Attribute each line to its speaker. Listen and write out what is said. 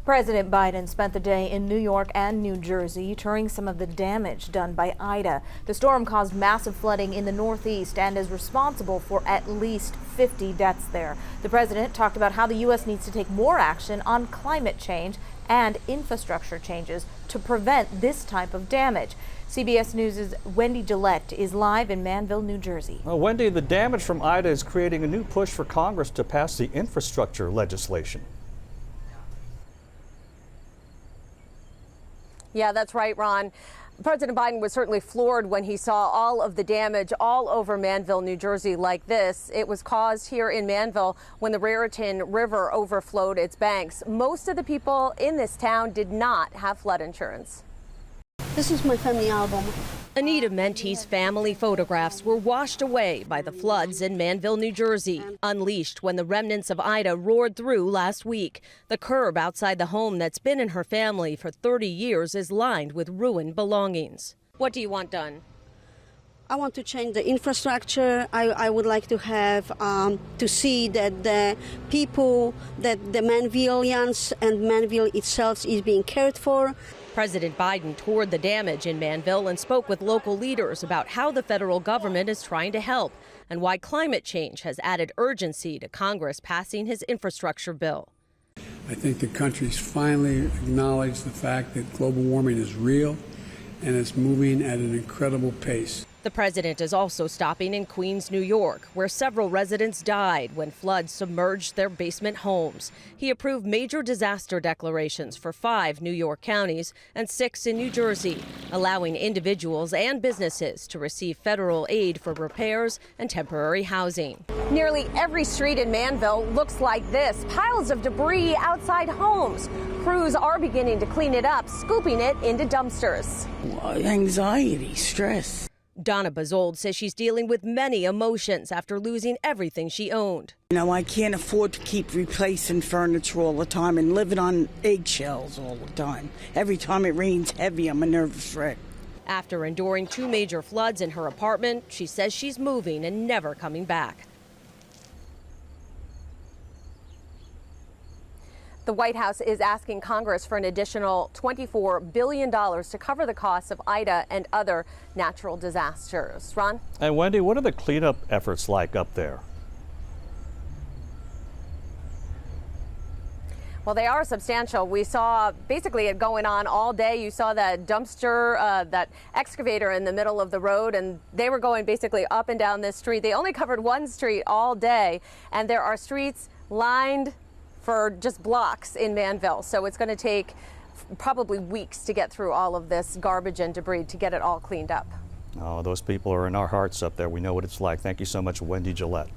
Speaker 1: President Biden spent the day in New York and New Jersey touring some of the damage done by Ida. The storm caused massive flooding in the Northeast and is responsible for at least 50 deaths there. The president talked about how the U.S. needs to take more action on climate change and infrastructure changes to prevent this type of damage. CBS News' Wendy Gillette is live in Manville, New Jersey.
Speaker 2: Well, Wendy, the damage from Ida is creating a new push for Congress to pass the infrastructure legislation.
Speaker 3: Yeah, that's right, Ron. President Biden was certainly floored when he saw all of the damage all over Manville, New Jersey like this. It was caused here in Manville when the Raritan River overflowed its banks. Most of the people in this town did not have flood insurance.
Speaker 4: This is my family album.
Speaker 3: Anita Mente's family photographs were washed away by the floods in Manville, New Jersey, unleashed when the remnants of Ida roared through last week. The curb outside the home that's been in her family for 30 years is lined with ruined belongings. What do you want done?
Speaker 4: I want to change the infrastructure. I would like to have to see that the people, that the Manvillians and Manville itself is being cared for.
Speaker 3: President Biden toured the damage in Manville and spoke with local leaders about how the federal government is trying to help and why climate change has added urgency to Congress passing his infrastructure bill.
Speaker 5: I think the country's finally acknowledged the fact that global warming is real and it's moving at an incredible pace.
Speaker 3: The president is also stopping in Queens, New York, where several residents died when floods submerged their basement homes. He approved major disaster declarations for 5 New York counties and 6 in New Jersey, allowing individuals and businesses to receive federal aid for repairs and temporary housing. Nearly every street in Manville looks like this, piles of debris outside homes. Crews are beginning to clean it up, scooping it into dumpsters.
Speaker 6: Anxiety, stress.
Speaker 3: Donna Bazold says she's dealing with many emotions after losing everything she owned.
Speaker 6: You know, I can't afford to keep replacing furniture all the time and living on eggshells all the time. Every time it rains heavy, I'm a nervous wreck.
Speaker 3: After enduring 2 major floods in her apartment, she says she's moving and never coming back. The White House is asking Congress for an additional $24 billion to cover the costs of Ida and other natural disasters. Ron?
Speaker 2: And Wendy, what are the cleanup efforts like up there?
Speaker 3: Well, they are substantial. We saw basically it going on all day. You saw that dumpster, that excavator in the middle of the road, and they were going basically up and down this street. They only covered one street all day, and there are streets lined for just blocks in Manville. So it's going to take probably weeks to get through all of this garbage and debris to get it all cleaned up.
Speaker 2: Oh, those people are in our hearts up there. We know what it's like. Thank you so much, Wendy Gillette.